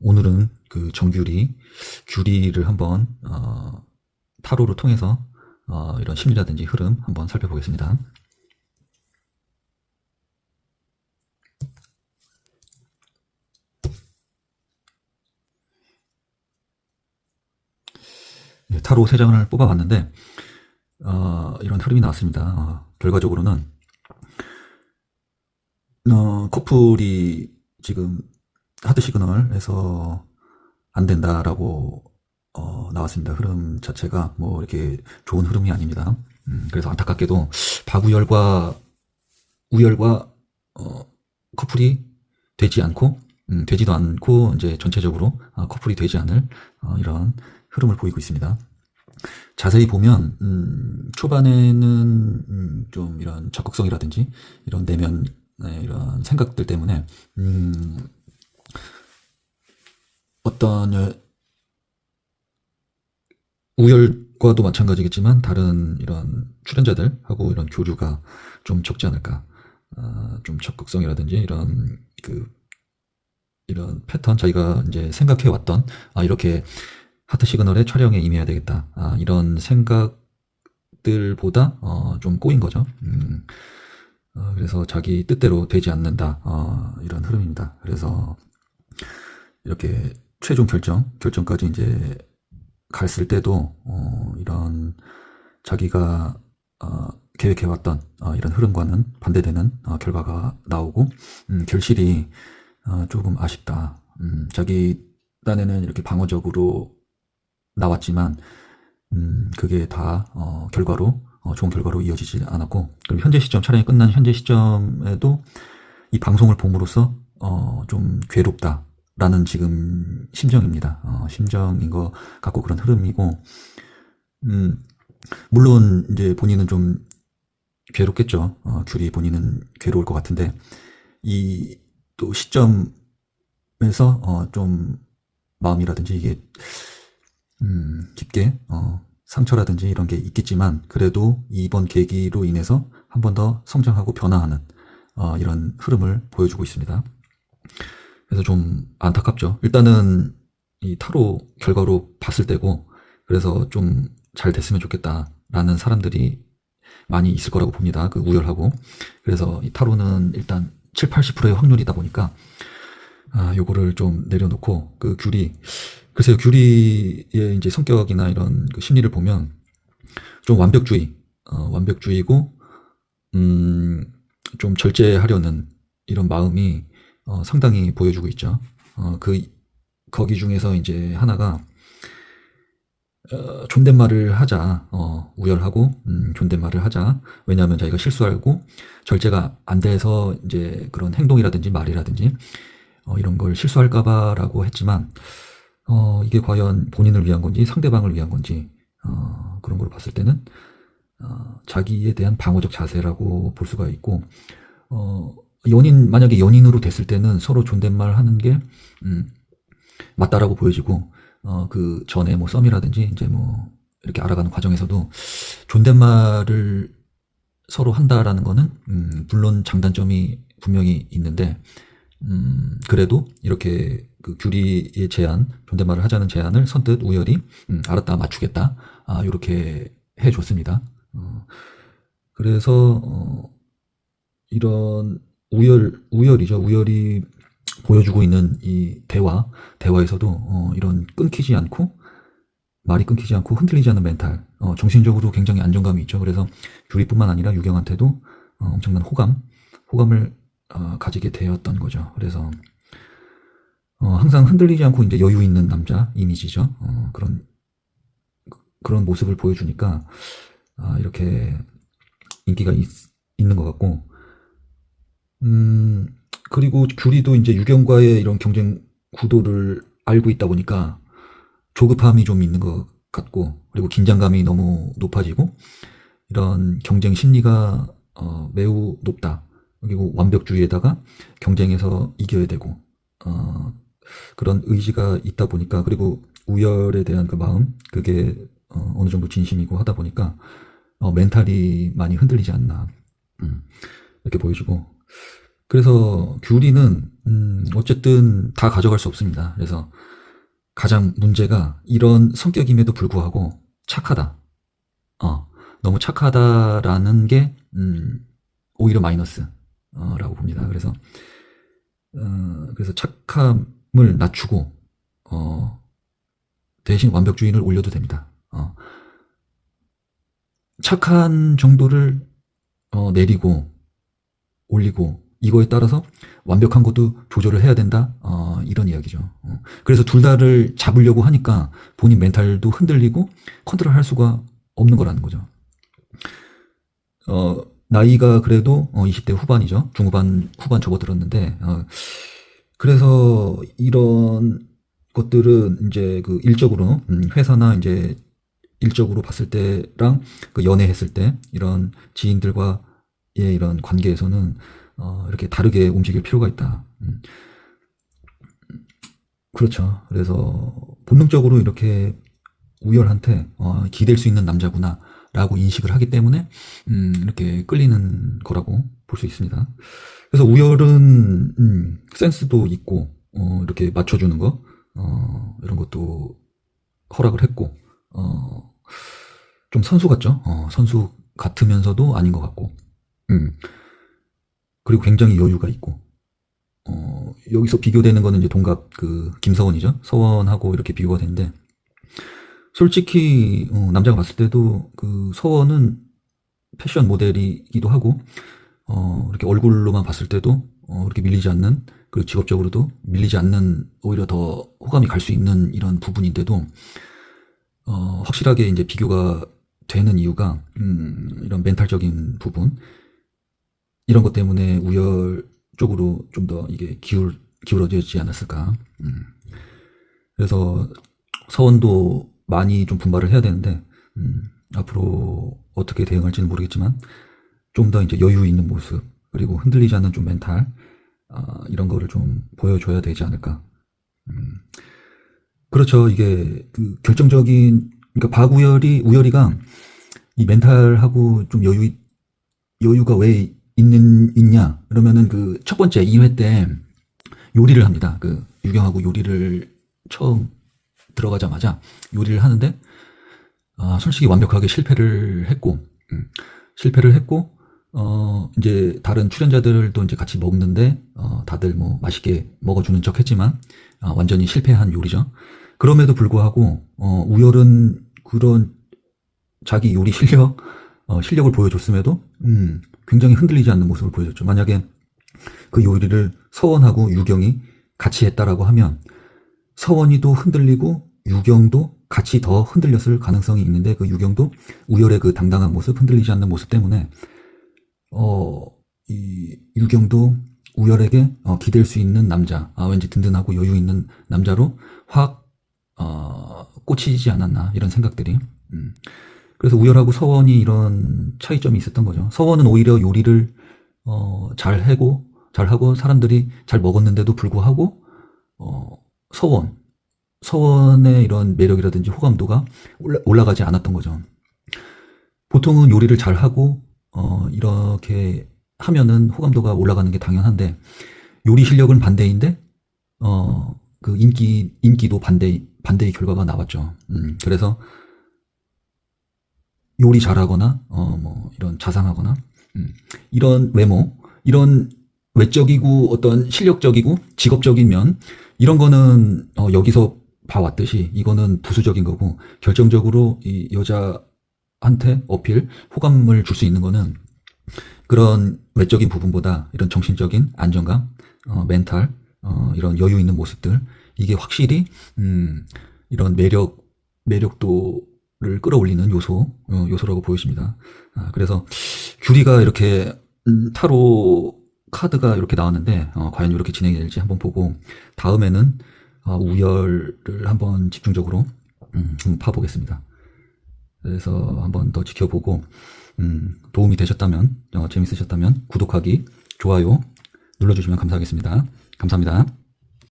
오늘은 그 정규리, 규리를 한번 타로를 통해서 이런 심리라든지 흐름 한번 살펴보겠습니다. 네, 타로 3장을 뽑아봤는데 이런 흐름이 나왔습니다. 결과적으로는 커플이 지금 하드 시그널에서 안 된다라고 나왔습니다. 흐름 자체가 뭐 이렇게 좋은 흐름이 아닙니다. 그래서 안타깝게도 박우열과 우열과 커플이 되지 않고 되지도 않고 이제 전체적으로 커플이 되지 않을 이런 흐름을 보이고 있습니다. 자세히 보면 초반에는 좀 이런 적극성이라든지 이런 내면 이런 생각들 때문에 어떤 우열과도 마찬가지겠지만 다른 이런 출연자들하고 이런 교류가 좀 적지 않을까. 좀 적극성이라든지 이런 패턴 자기가 이제 생각해 왔던 이렇게 하트 시그널의 촬영에 임해야 되겠다. 이런 생각들보다 좀 꼬인 거죠. 그래서 자기 뜻대로 되지 않는다. 이런 흐름입니다. 그래서 이렇게 최종 결정까지 이제 갔을 때도 이런 자기가 계획해왔던 이런 흐름과는 반대되는 결과가 나오고 결실이 조금 아쉽다. 자기 딴에는 이렇게 방어적으로 나왔지만 그게 다 결과로 좋은 결과로 이어지지 않았고, 그리고 현재 시점, 촬영이 끝난 현재 시점에도 이 방송을 봄으로써 좀 괴롭다라는 지금 심정입니다. 심정인 것 같고 그런 흐름이고, 물론 이제 본인은 좀 괴롭겠죠. 규리 본인은 괴로울 것 같은데 이 또 시점에서 좀 마음이라든지 이게 깊게 상처라든지 이런 게 있겠지만 그래도 이번 계기로 인해서 한 번 더 성장하고 변화하는 이런 흐름을 보여주고 있습니다. 그래서 좀 안타깝죠. 일단은 이 타로 결과로 봤을 때고, 그래서 좀 잘 됐으면 좋겠다라는 사람들이 많이 있을 거라고 봅니다. 그 우열하고. 그래서 이 타로는 일단 7, 80%의 확률이다 보니까 요거를 좀 내려놓고, 그 규리, 글쎄요, 규리의 이제 성격이나 이런 그 심리를 보면 좀 완벽주의고 좀 절제하려는 이런 마음이 상당히 보여주고 있죠. 거기 중에서 이제 하나가 존댓말을 하자. 우열하고 존댓말을 하자. 왜냐하면 자기가 실수하고 절제가 안 돼서 이제 그런 행동이라든지 말이라든지 이런 걸 실수할까봐라고 했지만 이게 과연 본인을 위한 건지 상대방을 위한 건지 그런 걸 봤을 때는 자기에 대한 방어적 자세라고 볼 수가 있고, 만약에 연인으로 됐을 때는 서로 존댓말 하는 게 맞다라고 보여지고, 그 전에 뭐 썸이라든지 이제 뭐 이렇게 알아가는 과정에서도 존댓말을 서로 한다라는 거는 물론 장단점이 분명히 있는데 그래도 이렇게 그 규리의 제안, 존댓말을 하자는 제안을 선뜻 우열이 알았다, 맞추겠다, 이렇게 해줬습니다. 그래서 이런 우열이죠. 우열이 보여주고 있는 이 대화에서도 이런 말이 끊기지 않고 흔들리지 않는 멘탈, 정신적으로 굉장히 안정감이 있죠. 그래서 규리뿐만 아니라 유경한테도 엄청난 호감을 가지게 되었던 거죠. 그래서 항상 흔들리지 않고 이제 여유 있는 남자 이미지죠. 그런 모습을 보여주니까 이렇게 인기가 있는 것 같고, 그리고 규리도 이제 유경과의 이런 경쟁 구도를 알고 있다 보니까 조급함이 좀 있는 것 같고, 그리고 긴장감이 너무 높아지고 이런 경쟁 심리가 매우 높다. 그리고 완벽주의에다가 경쟁에서 이겨야 되고 그런 의지가 있다 보니까, 그리고 우열에 대한 그 마음, 그게 어느 정도 진심이고 하다 보니까 멘탈이 많이 흔들리지 않나 이렇게 보여주고, 그래서 귤이는 어쨌든 다 가져갈 수 없습니다. 그래서 가장 문제가 이런 성격임에도 불구하고 착하다. 너무 착하다라는 게 오히려 마이너스라고 봅니다. 그래서 착함을 낮추고 대신 완벽주의를 올려도 됩니다. 착한 정도를 내리고 올리고 이거에 따라서 완벽한 것도 조절을 해야 된다. 이런 이야기죠. 그래서 둘 다를 잡으려고 하니까 본인 멘탈도 흔들리고 컨트롤할 수가 없는 거라는 거죠. 나이가 그래도 20대 후반이죠. 후반 접어들었는데 그래서 이런 것들은 이제 그 일적으로 회사나 이제 일적으로 봤을 때랑 그 연애했을 때 이런 지인들과의 이런 관계에서는 이렇게 다르게 움직일 필요가 있다. 그렇죠. 그래서 본능적으로 이렇게 우열한테 기댈 수 있는 남자구나 라고 인식을 하기 때문에 이렇게 끌리는 거라고 볼 수 있습니다. 그래서 우열은 센스도 있고 이렇게 맞춰주는 거 이런 것도 허락을 했고 좀 선수 같죠. 선수 같으면서도 아닌 것 같고 그리고 굉장히 여유가 있고 여기서 비교되는 거는 이제 동갑 그 김서원이죠. 서원하고 이렇게 비교가 되는데 솔직히 남자가 봤을 때도 그 서원은 패션 모델이기도 하고 이렇게 얼굴로만 봤을 때도 이렇게 밀리지 않는 그리고 직업적으로도 밀리지 않는 오히려 더 호감이 갈 수 있는 이런 부분인데도 확실하게 이제 비교가 되는 이유가 이런 멘탈적인 부분 이런 것 때문에 우열 쪽으로 좀 더 이게 기울어지지 않았을까. 그래서 서원도 많이 좀 분발을 해야 되는데 앞으로 어떻게 대응할지는 모르겠지만 좀 더 이제 여유 있는 모습 그리고 흔들리지 않는 좀 멘탈 이런 거를 좀 보여줘야 되지 않을까. 그렇죠. 이게 그 결정적인 그러니까 우열이가 이 멘탈하고 좀 여유가 왜 있냐 그러면은 그 첫 번째 2회 때 요리를 합니다. 그 유경하고 요리를 처음 들어가자마자 요리를 하는데 솔직히 완벽하게 실패를 했고 이제 다른 출연자들도 이제 같이 먹는데 다들 뭐 맛있게 먹어주는 척 했지만 완전히 실패한 요리죠. 그럼에도 불구하고 우열은 그런 자기 요리 실력을 보여줬음에도 굉장히 흔들리지 않는 모습을 보여줬죠. 만약에 그 요리를 서원하고 유경이 같이 했다라고 하면 서원이도 흔들리고 유경도 같이 더 흔들렸을 가능성이 있는데 그 유경도 우열의 그 당당한 모습, 흔들리지 않는 모습 때문에 이 유경도 우열에게 기댈 수 있는 남자, 왠지 든든하고 여유 있는 남자로 확 꽂히지 않았나 이런 생각들이. 그래서 우열하고 서원이 이런 차이점이 있었던 거죠. 서원은 오히려 요리를 잘하고 사람들이 잘 먹었는데도 불구하고 서원의 이런 매력이라든지 호감도가 올라가지 않았던 거죠. 보통은 요리를 잘하고 이렇게 하면은 호감도가 올라가는 게 당연한데 요리 실력은 반대인데 그 인기도 반대의 결과가 나왔죠. 그래서 요리 잘하거나 뭐 이런 자상하거나 이런 외모 이런 외적이고 어떤 실력적이고 직업적인 면 이런 거는 여기서 봐왔듯이 이거는 부수적인 거고 결정적으로 이 여자한테 어필 호감을 줄 수 있는 거는 그런 외적인 부분보다 이런 정신적인 안정감 멘탈 이런 여유 있는 모습들 이게 확실히 이런 매력도를 끌어올리는 요소라고 보여집니다. 그래서 규리가 이렇게 타로 카드가 이렇게 나왔는데 과연 이렇게 진행이 될지 한번 보고 다음에는 우열을 한번 집중적으로 한번 파보겠습니다. 그래서 한번 더 지켜보고 도움이 되셨다면 재밌으셨다면 구독하기 좋아요 눌러주시면 감사하겠습니다. 감사합니다.